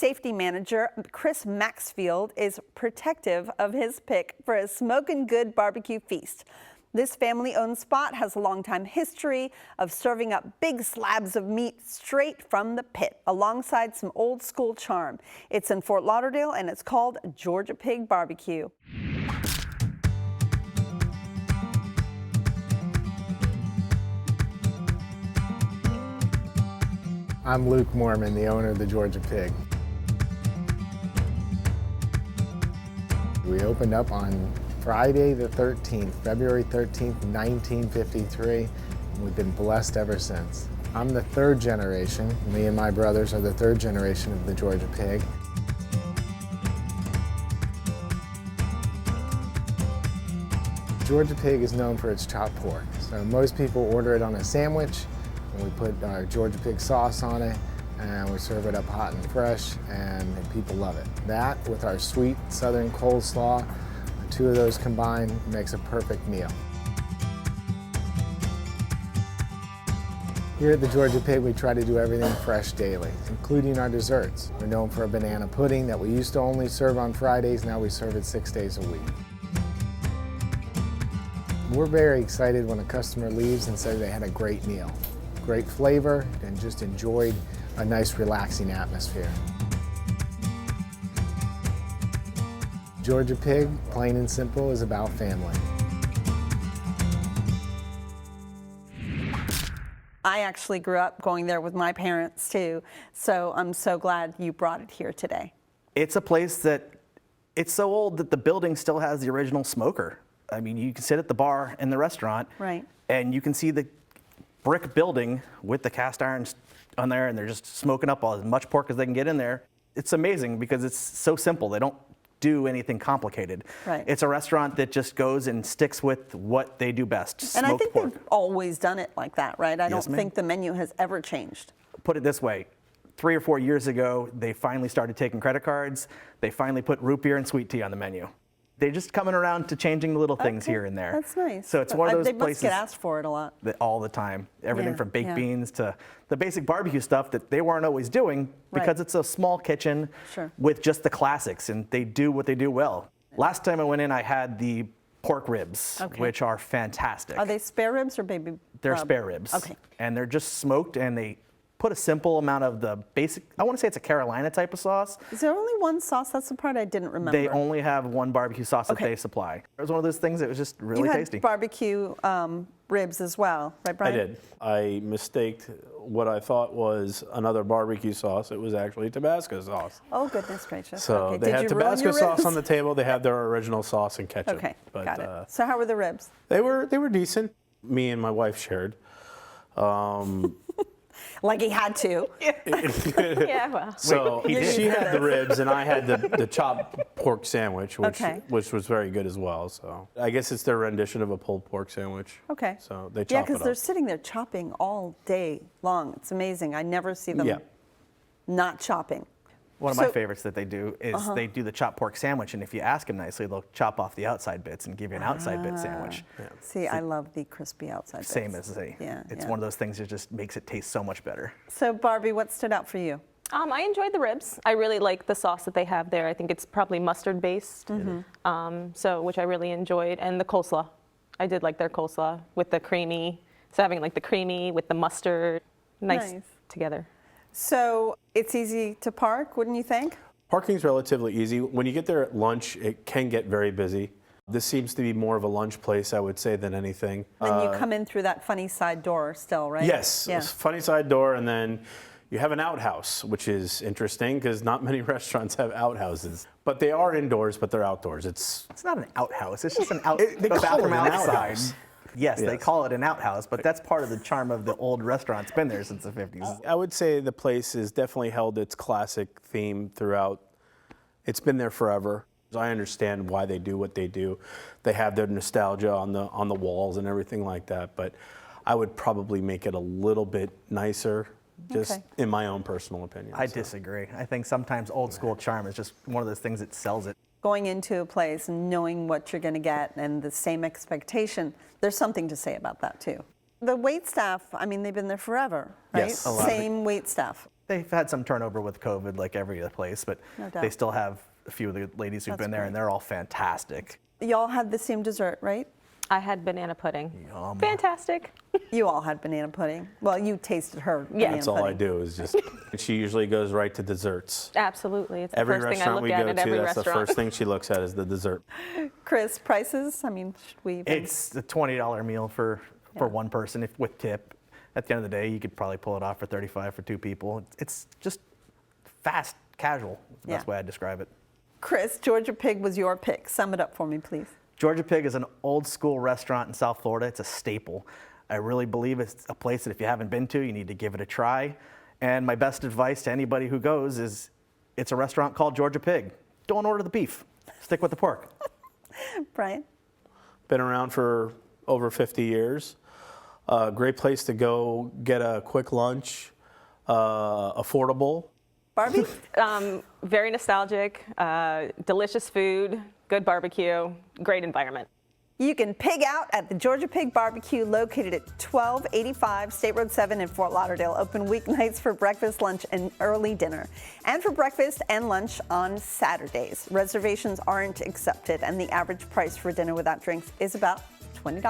safety manager, Chris Maxfield, is protective of his pick for a smoking good barbecue feast. This family-owned spot has a long-time history of serving up big slabs of meat straight from the pit, alongside some old-school charm. It's in Fort Lauderdale, and it's called Georgia Pig Barbecue. I'm Luke Mormon, the owner of the Georgia Pig. We opened up on Friday the 13th, February 13th, 1953, and we've been blessed ever since. I'm the third generation. Me and my brothers are the third generation of the Georgia Pig. Georgia Pig is known for its chopped pork. So most people order it on a sandwich, and we put our Georgia Pig sauce on it, and we serve it up hot and fresh, and people love it. That, with our sweet southern coleslaw, the two of those combined makes a perfect meal. Here at the Georgia Pig, we try to do everything fresh daily, including our desserts. We're known for a banana pudding that we used to only serve on Fridays. Now we serve it 6 days a week. We're very excited when a customer leaves and says they had a great meal. Great flavor, and just enjoyed a nice relaxing atmosphere. Georgia Pig, plain and simple, is about family. I actually grew up going there with my parents too, so I'm so glad you brought it here today. It's a place that, it's so old that the building still has the original smoker. I mean, you can sit at the bar in the restaurant, Right. and you can see the brick building with the cast irons on there, and they're just smoking up as much pork as they can get in there. It's amazing because it's so simple. They don't do anything complicated. Right. It's a restaurant that just goes and sticks with what they do best, And I smoked think pork. they've always done it like that, right? I Yes, don't ma'am. think the menu has ever changed. Put it this way, 3 or 4 years ago, they finally started taking credit cards. They finally put root beer and sweet tea on the menu. They're just coming around to changing the little things Okay, here and there. That's nice. So it's one of those they places must get asked for it a lot. that all the time. Everything Yeah, from baked yeah. beans to the basic barbecue stuff that they weren't always doing because Right. it's a small kitchen Sure. with just the classics, and they do what they do well. Last time I went in, I had the pork ribs, Okay. which are fantastic. Are they spare ribs or baby? They're spare ribs. Okay. And they're just smoked, and they put a simple amount of the basic, I want to say it's a Carolina type of sauce. Is there only one sauce? That's the part I didn't remember. They only have one barbecue sauce Okay. that they supply. It was one of those things that was just really you had tasty. barbecue ribs as well, right, I Brian? did. I mistaked what I thought was another barbecue sauce. It was actually Tabasco sauce. Oh, goodness gracious. So okay. they Did had you ruin Tabasco your sauce ribs? on the table. They had their original sauce and ketchup. Okay, But, got it. So how were the ribs? They were decent. Me and my wife shared. Like he had to. Yeah, well. So Wait, he did. she had the ribs and I had the chopped pork sandwich, Okay. which was very good as well. So I guess it's their rendition of a pulled pork sandwich. Okay. So they Yeah, chop it because up. they're sitting there chopping all day long. It's amazing. I never see them Yeah. not chopping. One of my So- favorites that they do is they do the chopped pork sandwich, and if you ask them nicely, they'll chop off the outside bits and give you an outside bit sandwich. See, I love the crispy outside bits. Same as they. Yeah, It's yeah. one of those things that just makes it taste so much better. So, Barbie, what stood out for you? I enjoyed the ribs. I really like the sauce that they have there. I think it's probably mustard based, which I really enjoyed, and the coleslaw. I did like their coleslaw with the creamy. So having like the creamy with the mustard, nice. Together. So, it's easy to park, wouldn't you think? Parking's relatively easy. When you get there at lunch, it can get very busy. This seems to be more of a lunch place, I would say, than anything. And you come in through that funny side door still, right? Yes, Yeah. funny side door, and then you have an outhouse, which is interesting because not many restaurants have outhouses. But they are indoors, but they're outdoors. It's It's not an outhouse. It's just an They a call it bathroom an outside. outhouse. Yes, they Yes. call it an outhouse, but that's part of the charm of the old restaurant. It's been there since the 50s. I would say the place has definitely held its classic theme throughout. It's been there forever. I understand why they do what they do. They have their nostalgia on the walls and everything like that, but I would probably make it a little bit nicer, just Okay. in my own personal opinion. I So. disagree. I think sometimes old school charm is just one of those things that sells it. Going into a place and knowing what you're going to get and the same expectation, there's something to say about that too. The wait staff, I mean, they've been there forever, right? Yes. A lot. Same wait staff. They've had some turnover with COVID like every other place, but No doubt. they still have a few of the ladies who've That's been there, and great. they're all fantastic. Y'all had the same dessert, right? I had banana pudding. Yum. Fantastic. You all had banana pudding. Well, you tasted her Yeah. banana That's all I pudding. do is just, she usually goes right to desserts. Absolutely. It's the Every first thing I restaurant look we at go at to, every that's the restaurant. first thing she looks at is the dessert. Chris, prices? I mean, should we even... It's a $20 meal for one person if, with tip. At the end of the day, you could probably pull it off for $35 for 2 people. It's just fast, casual. That's the Yeah. best way I'd describe it. Chris, Georgia Pig was your pick. Sum it up for me, please. Georgia Pig is an old school restaurant in South Florida. It's a staple. I really believe it's a place that if you haven't been to, you need to give it a try. And my best advice to anybody who goes is it's a restaurant called Georgia Pig. Don't order the beef. Stick with the pork. Brian? Been around for over 50 years. Great place to go get a quick lunch, affordable. Barbie? Very nostalgic, delicious food, good barbecue, great environment. You can pig out at the Georgia Pig Barbecue located at 1285 State Road 7 in Fort Lauderdale. Open weeknights for breakfast, lunch, and early dinner. And for breakfast and lunch on Saturdays. Reservations aren't accepted, and the average price for dinner without drinks is about $20.